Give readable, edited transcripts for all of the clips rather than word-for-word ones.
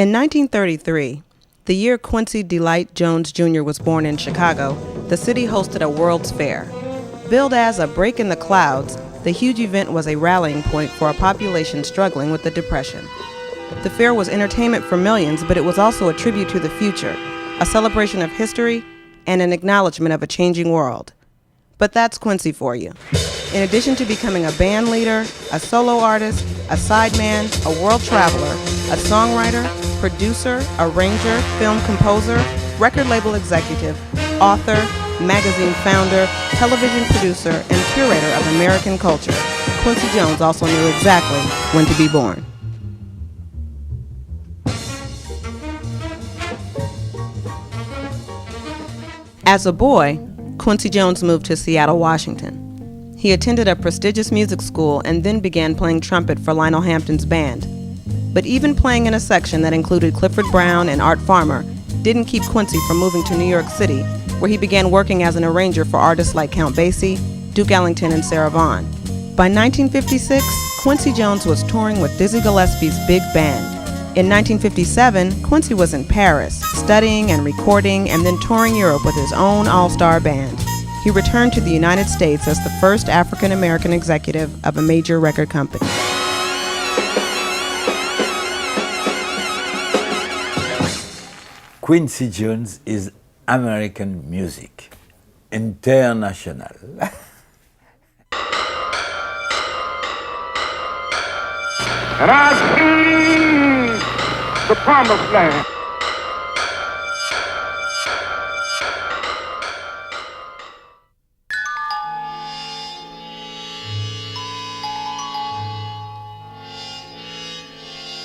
In 1933, the year Quincy Delight Jones Jr. was born in Chicago, the city hosted a World's Fair. Billed as a break in the clouds, the huge event was a rallying point for a population struggling with the Depression. The fair was entertainment for millions, but it was also a tribute to the future, a celebration of history, and an acknowledgement of a changing world. But that's Quincy for you. In addition to becoming a band leader, a solo artist, a sideman, a world traveler, a songwriter, producer, arranger, film composer, record label executive, author, magazine founder, television producer, and curator of American culture, Quincy Jones also knew exactly when to be born. As a boy, Quincy Jones moved to Seattle, Washington. He attended a prestigious music school and then began playing trumpet for Lionel Hampton's band. But even playing in a section that included Clifford Brown and Art Farmer didn't keep Quincy from moving to New York City, where he began working as an arranger for artists like Count Basie, Duke Ellington, and Sarah Vaughan. By 1956, Quincy Jones was touring with Dizzy Gillespie's big band. In 1957, Quincy was in Paris, studying and recording and then touring Europe with his own all-star band. He returned to the United States as the first African-American executive of a major record company. Quincy Jones is American music, international. And I've seen the promised land.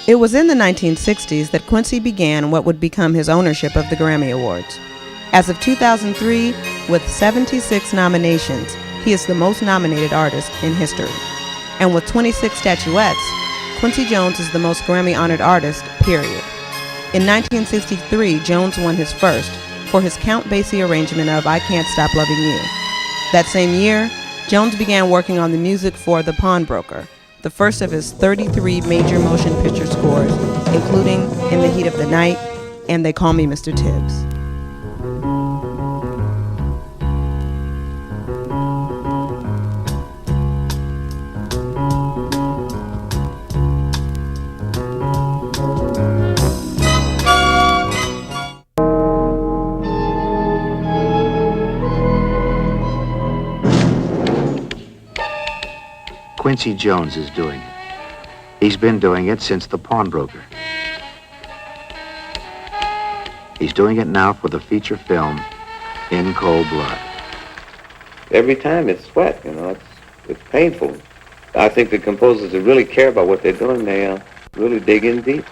It was in the 1960s that Quincy began what would become his ownership of the Grammy Awards. As of 2003, with 76 nominations, he is the most nominated artist in history. And with 26 statuettes, Quincy Jones is the most Grammy-honored artist, period. In 1963, Jones won his first for his Count Basie arrangement of I Can't Stop Loving You. That same year, Jones began working on the music for The Pawnbroker, the first of his 33 major motion picture scores, including In the Heat of the Night and They Call Me Mr. Tibbs. Quincy Jones is doing it. He's been doing it since The Pawnbroker. He's doing it now for the feature film In Cold Blood. Every time it's sweat, it's painful. I think the composers that really care about what they're doing, they really dig in deep.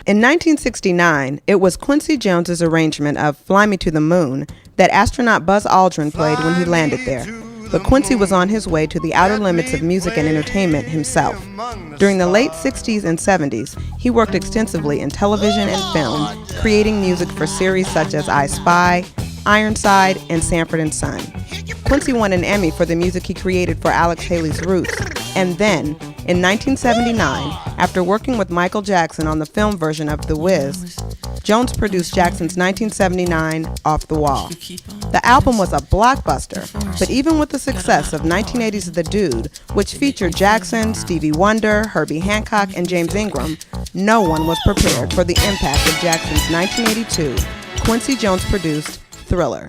In 1969, it was Quincy Jones's arrangement of Fly Me to the Moon that astronaut Buzz Aldrin played when he landed there. But Quincy was on his way to the outer limits of music and entertainment himself. During the late 60s and 70s, he worked extensively in television and film, creating music for series such as I Spy, Ironside, and Sanford & Son. Quincy won an Emmy for the music he created for Alex Haley's Roots. And then, in 1979, after working with Michael Jackson on the film version of The Wiz, Jones produced Jackson's 1979 Off the Wall. The album was a blockbuster, but even with the success of 1980's The Dude, which featured Jackson, Stevie Wonder, Herbie Hancock, and James Ingram, no one was prepared for the impact of Jackson's 1982 Quincy Jones-produced Thriller.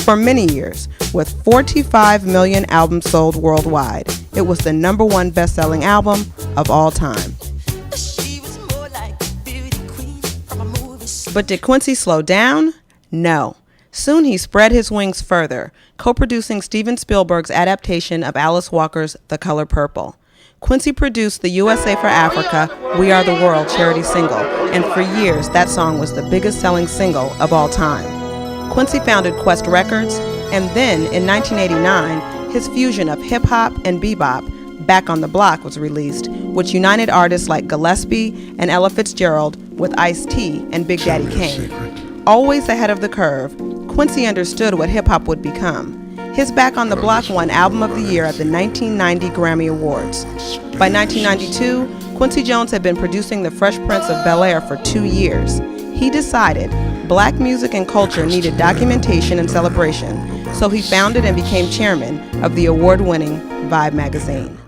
For many years, with 45 million albums sold worldwide, it was the #1 best-selling album of all time. But did Quincy slow down? No. Soon he spread his wings further, co-producing Steven Spielberg's adaptation of Alice Walker's The Color Purple. Quincy produced the USA for Africa, We Are the World charity single, and for years that song was the biggest selling single of all time. Quincy founded Quest Records, And then, in 1989, his fusion of hip-hop and bebop, Back on the Block, was released, which united artists like Gillespie and Ella Fitzgerald with Ice-T and Big Daddy Kane. Always ahead of the curve, Quincy understood what hip-hop would become. His Back on the Block won Album of the Year at the 1990 Grammy Awards. By 1992, Quincy Jones had been producing The Fresh Prince of Bel-Air for 2 years. He decided black music and culture needed documentation and celebration, so he founded and became chairman of the award-winning Vibe magazine.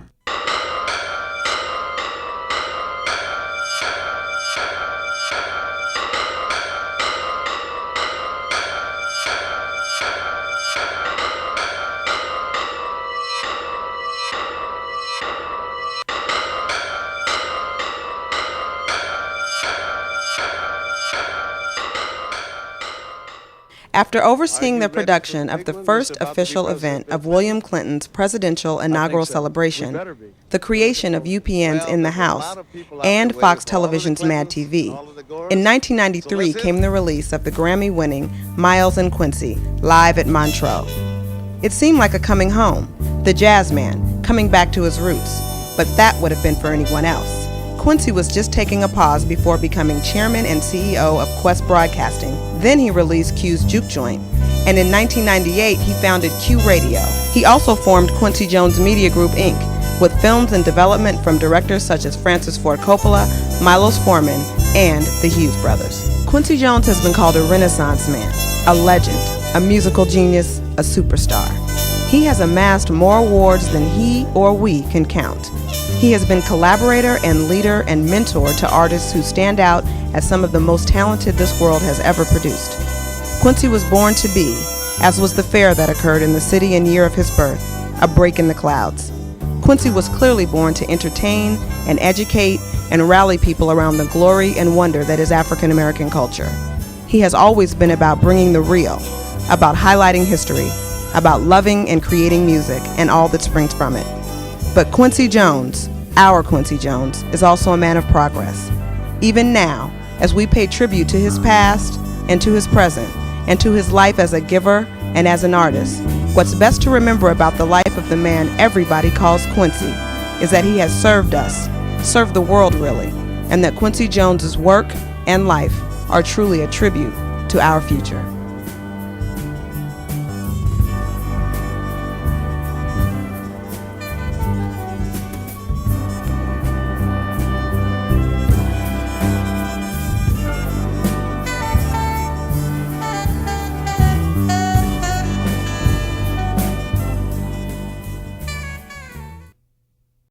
After overseeing the production of the first official event of William Clinton's presidential inaugural celebration, the creation of UPN's In the House, and Fox Television's Mad TV, in 1993 came the release of the Grammy-winning Miles and Quincy, live at Montreux. It seemed like a coming home, the jazz man coming back to his roots, but that would have been for anyone else. Quincy was just taking a pause before becoming chairman and CEO of Quest Broadcasting. Then he released Q's Juke Joint, and in 1998 he founded Q Radio. He also formed Quincy Jones Media Group, Inc., with films in development from directors such as Francis Ford Coppola, Milos Forman, and the Hughes brothers. Quincy Jones has been called a Renaissance man, a legend, a musical genius, a superstar. He has amassed more awards than he or we can count. He has been collaborator and leader and mentor to artists who stand out as some of the most talented this world has ever produced. Quincy was born to be, as was the fair that occurred in the city and year of his birth, a break in the clouds. Quincy was clearly born to entertain and educate and rally people around the glory and wonder that is African American culture. He has always been about bringing the real, about highlighting history, about loving and creating music and all that springs from it. But Quincy Jones, our Quincy Jones, is also a man of progress. Even now, as we pay tribute to his past and to his present and to his life as a giver and as an artist, what's best to remember about the life of the man everybody calls Quincy is that he has served us, served the world really, and that Quincy Jones's work and life are truly a tribute to our future.